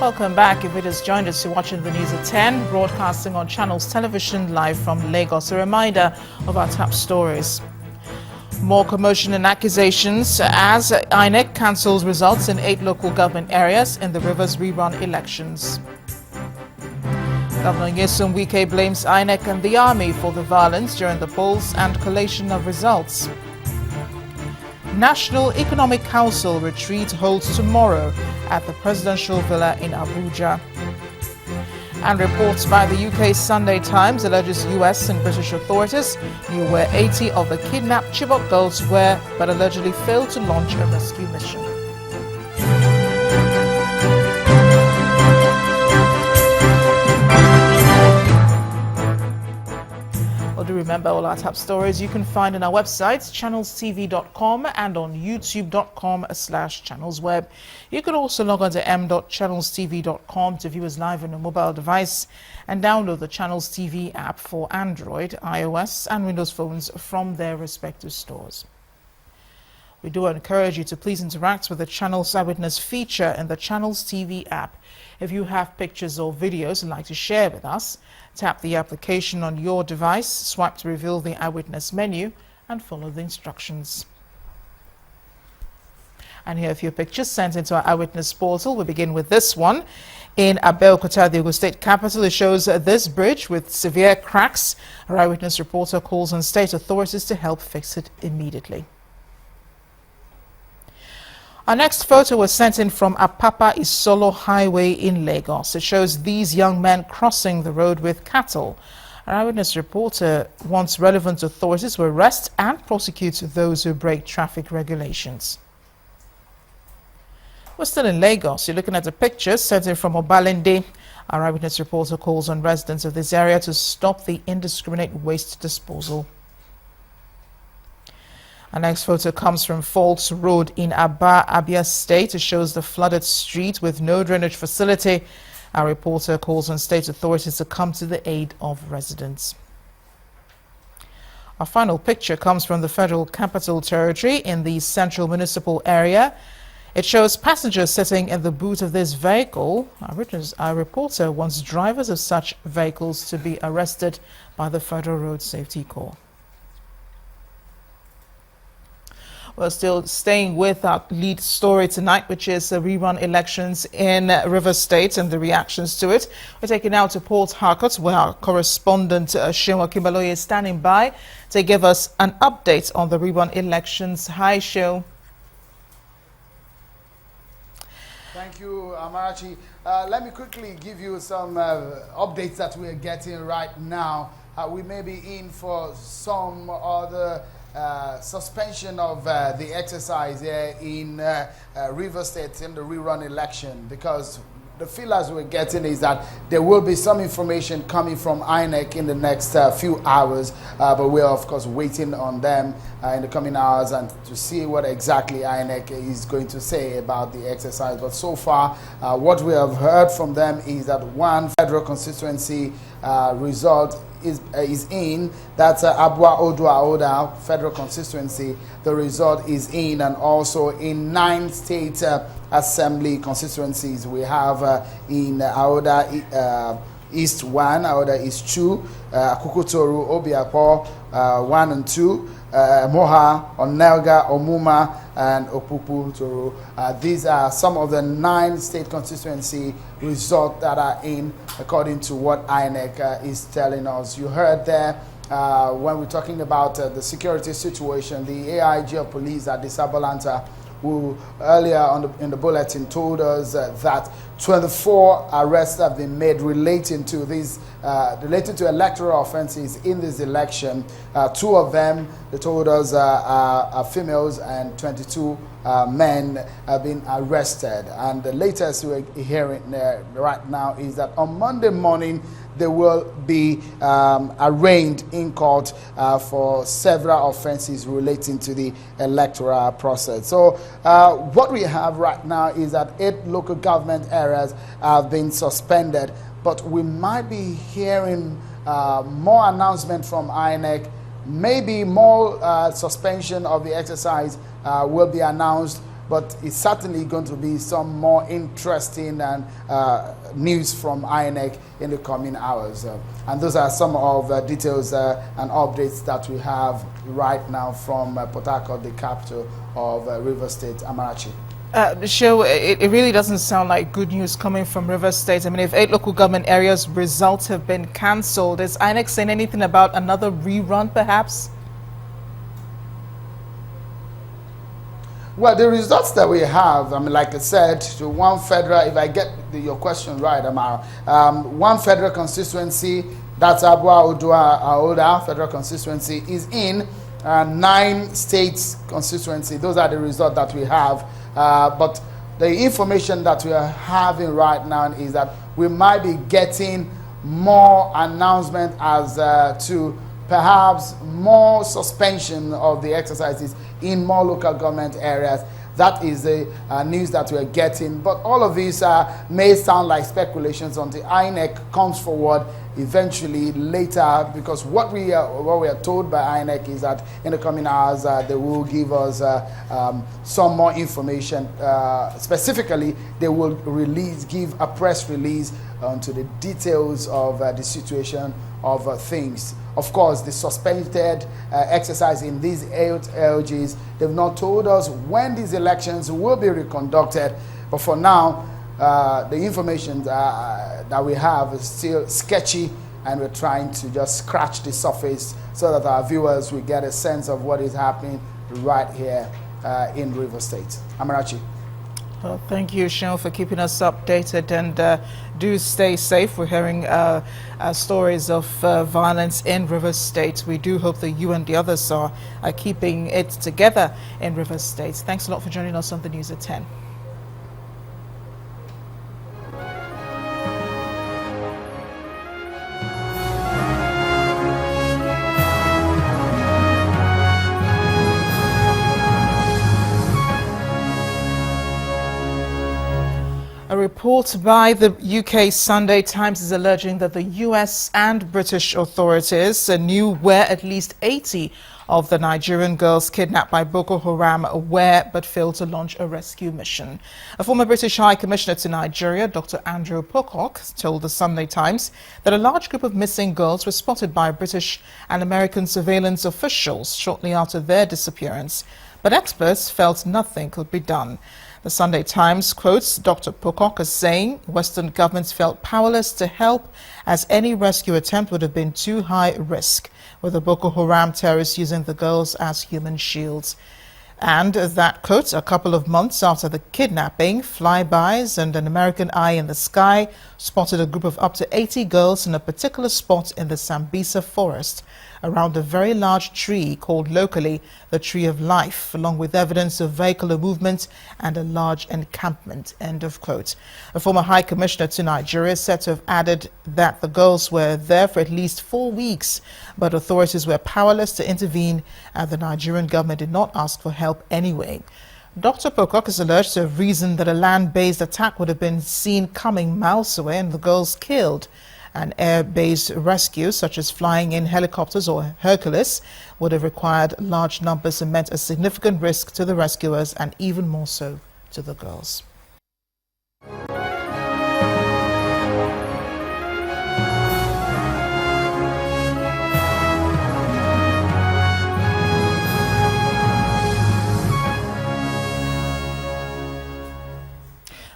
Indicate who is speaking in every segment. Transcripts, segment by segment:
Speaker 1: Welcome back. If it has joined us, you're watching the news at 10, broadcasting on Channels Television live from Lagos. A reminder of our top stories. More commotion and accusations as INEC cancels results in 8 local government areas in the Rivers rerun elections. Governor Nyesom Wike blames INEC and the army for the violence during the polls and collation of results. National Economic Council retreat holds tomorrow at the Presidential Villa in Abuja. And reports by the UK Sunday Times alleges US and British authorities knew where 80 of the kidnapped Chibok girls were, but allegedly failed to launch a rescue mission. Do remember all our top stories you can find on our websites, channelstv.com and on youtube.com/channelsweb. You can also log on to m.channelstv.com to view us live on a mobile device and download the Channels TV app for Android, iOS and Windows phones from their respective stores. We do encourage you to please interact with the Channels Eyewitness feature in the Channels TV app. If you have pictures or videos you'd like to share with us, tap the application on your device, swipe to reveal the Eyewitness menu, and follow the instructions. And here are a few pictures sent into our Eyewitness portal. We begin with this one. In Abeokuta, the Ogun State capital, it shows this bridge with severe cracks. Our Eyewitness reporter calls on state authorities to help fix it immediately. Our next photo was sent in from Apapa Isolo Highway in Lagos. It shows these young men crossing the road with cattle. Our Eyewitness reporter wants relevant authorities to arrest and prosecute those who break traffic regulations. We're still in Lagos. You're looking at the pictures sent in from Obalende. Our Eyewitness reporter calls on residents of this area to stop the indiscriminate waste disposal. Our next photo comes from Falls Road in Aba, Abia State. It shows the flooded street with no drainage facility. Our reporter calls on state authorities to come to the aid of residents. Our final picture comes from the Federal Capital Territory in the Central Municipal Area. It shows passengers sitting in the boot of this vehicle. Our reporter wants drivers of such vehicles to be arrested by the Federal Road Safety Corps. We're still staying with our lead story tonight, which is the rerun elections in Rivers State and the reactions to it. We're taking now to Port Harcourt, where our correspondent Shewa Kimbaloye is standing by to give us an update on the rerun elections. Hi, Shew.
Speaker 2: Thank you, Amarachi. Let me quickly give you some updates that we're getting right now. We may be in for some other suspension of the exercise here in Rivers State in the rerun election, because the feelers we're getting is that there will be some information coming from INEC in the next few hours, but we're of course waiting on them in the coming hours and to see what exactly INEC is going to say about the exercise. But so far, what we have heard from them is that one federal constituency result is in. That's Abua Odua Oda federal constituency. The result is in, and also in 9 state assembly constituencies we have in Aoda East 1, Aoda East 2, Akukutoru, Obiapo 1 and 2, Moha, Onelga, Omuma, and Opupu Toro. These are some of the 9 state constituency results that are in, according to what INEC is telling us. You heard there when we're talking about the security situation, the AIG of police at Disabalanta, who earlier in the bulletin told us that 24 arrests have been made relating to these related to electoral offenses in this election. 2 of them, they told us, are females, and 22 men have been arrested. And the latest we're hearing right now is that on Monday morning they will be arraigned in court for several offenses relating to the electoral process. So what we have right now is that 8 local government areas have been suspended, but we might be hearing more announcement from INEC. Maybe more suspension of the exercise will be announced, but it's certainly going to be some more interesting and news from INEC in the coming hours. And those are some of the details and updates that we have right now from Pocock, the capital of Rivers State. Amarachi.
Speaker 1: Show, it really doesn't sound like good news coming from Rivers State. I mean, if 8 local government areas' results have been cancelled, is INEC saying anything about another rerun, perhaps?
Speaker 2: Well, the results that we have, I mean, like I said, to one federal, if I get your question right, Amara, one federal constituency, that's Abua Odua Aoda federal constituency, is in 9 states constituency. Those are the results that we have. But the information that we are having right now is that we might be getting more announcement as to perhaps more suspension of the exercises in more local government areas. That is the news that we're getting. But all of these may sound like speculations until INEC comes forward eventually later, because what we are told by INEC is that in the coming hours they will give us some more information. Specifically, they will give a press release onto the details of the situation of things. Of course, the suspended exercise in these 8 LGs, they've not told us when these elections will be reconducted. But for now, the information that we have is still sketchy, and we're trying to just scratch the surface so that our viewers will get a sense of what is happening right here in Rivers State. Amarachi.
Speaker 1: Well, thank you, Sean, for keeping us updated, and do stay safe. We're hearing stories of violence in Rivers State. We do hope that you and the others are keeping it together in Rivers State. Thanks a lot for joining us on the news at 10. A report by the UK Sunday Times is alleging that the US and British authorities knew where at least 80 of the Nigerian girls kidnapped by Boko Haram were, but failed to launch a rescue mission. A former British High Commissioner to Nigeria, Dr. Andrew Pocock, told the Sunday Times that a large group of missing girls were spotted by British and American surveillance officials shortly after their disappearance. But experts felt nothing could be done. The Sunday Times quotes Dr. Pocock as saying Western governments felt powerless to help, as any rescue attempt would have been too high risk, with the Boko Haram terrorists using the girls as human shields. And that, quote, a couple of months after the kidnapping, flybys and an American eye in the sky spotted a group of up to 80 girls in a particular spot in the Sambisa forest around a very large tree called locally the Tree of Life, along with evidence of vehicular movement and a large encampment, end of quote. A former High Commissioner to Nigeria said to have added that the girls were there for at least 4 weeks, but authorities were powerless to intervene, and the Nigerian government did not ask for help anyway. Dr. Pocock is alleged to have reasoned that a land-based attack would have been seen coming miles away and the girls killed. An air-based rescue, such as flying in helicopters or Hercules, would have required large numbers and meant a significant risk to the rescuers and even more so to the girls.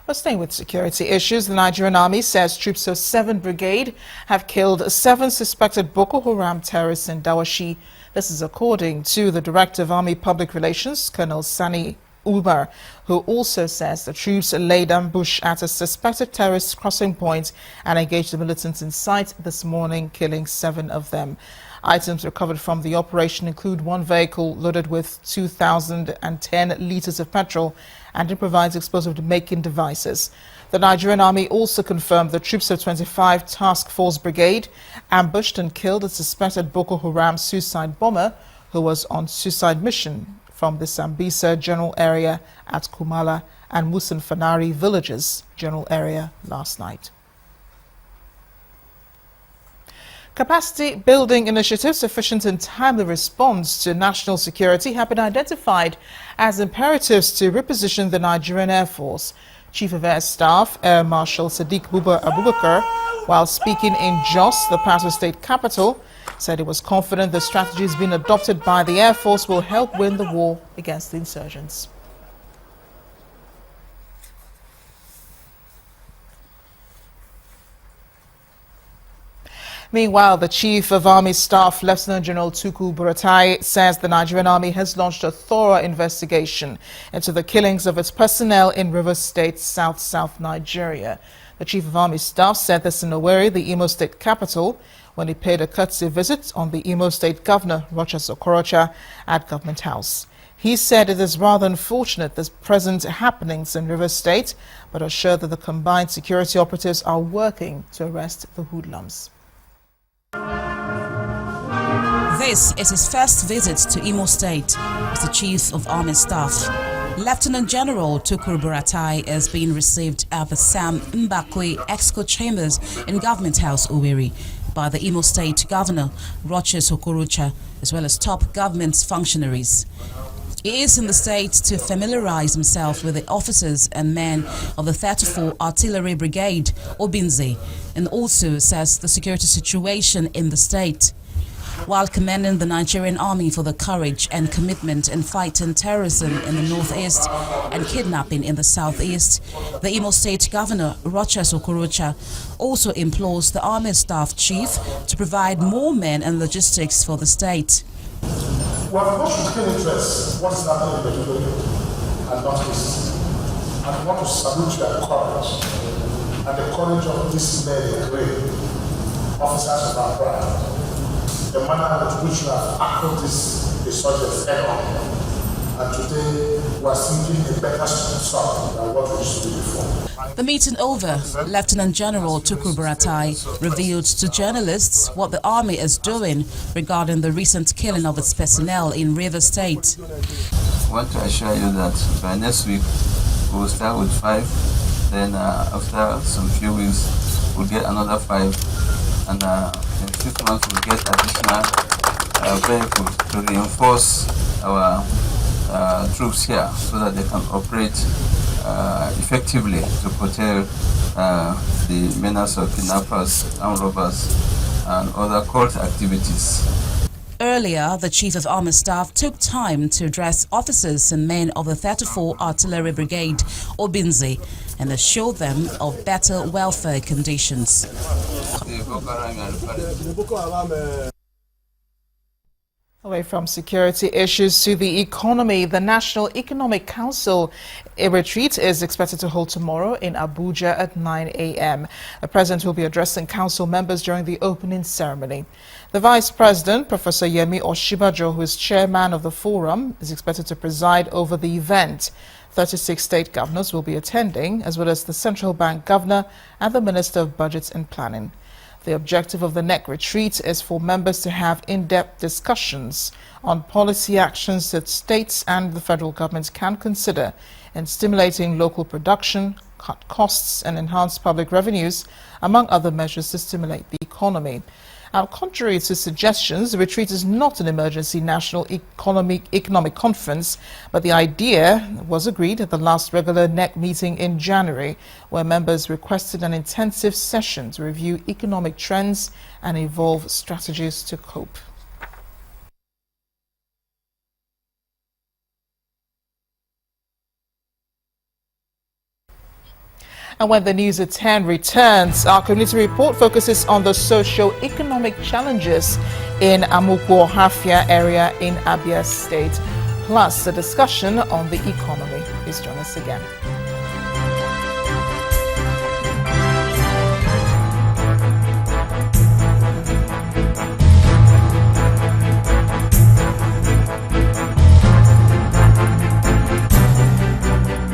Speaker 1: Well, staying with security issues, the Nigerian Army says troops of 7 Brigade have killed 7 suspected Boko Haram terrorists in Dawashi. This is according to the Director of Army Public Relations, Colonel Sani Umar, who also says the troops laid ambush at a suspected terrorist crossing point and engaged the militants in sight this morning, killing 7 of them. Items recovered from the operation include 1 vehicle loaded with 2,010 litres of petrol and improvised explosive-making devices. The Nigerian Army also confirmed the troops of 25 Task Force Brigade ambushed and killed a suspected Boko Haram suicide bomber who was on suicide mission from the Sambisa general area at Kumala and Musan Fanari villages general area last night. Capacity building initiatives, sufficient and timely response to national security have been identified as imperatives to reposition the Nigerian Air Force. Chief of Air Staff, Air Marshal Sadiq Abubakar, while speaking in Jos, the Plateau State capital, said he was confident the strategies being adopted by the Air Force will help win the war against the insurgents. Meanwhile, the Chief of Army Staff, Lieutenant General Tukur Buratai, says the Nigerian Army has launched a thorough investigation into the killings of its personnel in Rivers State, South Nigeria. The Chief of Army Staff said this in Owerri, the Imo State capital, when he paid a courtesy visit on the Imo State Governor, Rochas Okorocha, at Government House. He said it is rather unfortunate the present happenings in Rivers State, but assured that the combined security operatives are working to arrest the hoodlums.
Speaker 3: This is his first visit to Imo State as the Chief of Army Staff. Lieutenant General Tukur Buratai is being received at the Sam Mbakwe Exco Chambers in Government House, Owerri, by the Imo State Governor, Rochas Okorocha, as well as top government functionaries. He is in the state to familiarize himself with the officers and men of the 34 Artillery Brigade, Obinze, and also assess the security situation in the state. While commending the Nigerian Army for the courage and commitment in fighting terrorism in the northeast and kidnapping in the southeast, the Imo State Governor, Rochas Okorocha, also implores the Army Staff Chief to provide more men and logistics for the state.
Speaker 4: We have watched with keen interest what is happening in the Chibok and northeast, and want to salute their courage and the courage of these men in gray, officers of our bride. The manner in which we have tackled this insurgents head on, and today we are seeking a better result than what we used to do before.
Speaker 3: The meeting over, Lieutenant General Tukur Buratai revealed to journalists what the army is doing regarding the recent killing of its personnel in Rivers State.
Speaker 5: I want to assure you that by next week we will start with 5, then after some few weeks we'll get another 5, and in 6 months we'll get additional vehicles to reinforce our troops here so that they can operate effectively to curtail the menace of kidnappers, armed robbers, and other cult activities.
Speaker 3: Earlier, the Chief of Army Staff took time to address officers and men of the 34 Artillery Brigade, Obinze, and assured them of better welfare conditions.
Speaker 1: Away from security issues to the economy, the National Economic Council retreat is expected to hold tomorrow in Abuja at 9 a.m. The President will be addressing council members during the opening ceremony. The Vice President, Professor Yemi Oshibajo, who is chairman of the forum, is expected to preside over the event. 36 state governors will be attending, as well as the Central Bank Governor and the Minister of Budget and Planning. The objective of the NEC retreat is for members to have in-depth discussions on policy actions that states and the federal government can consider in stimulating local production, cut costs and enhance public revenues, among other measures to stimulate the economy. Now, contrary to suggestions, the retreat is not an emergency national economic conference, but the idea was agreed at the last regular NEC meeting in January, where members requested an intensive session to review economic trends and evolve strategies to cope. And when the news at 10 returns, our community report focuses on the socio-economic challenges in Amukwo Hafia area in Abia State, plus a discussion on the economy. Please join us again.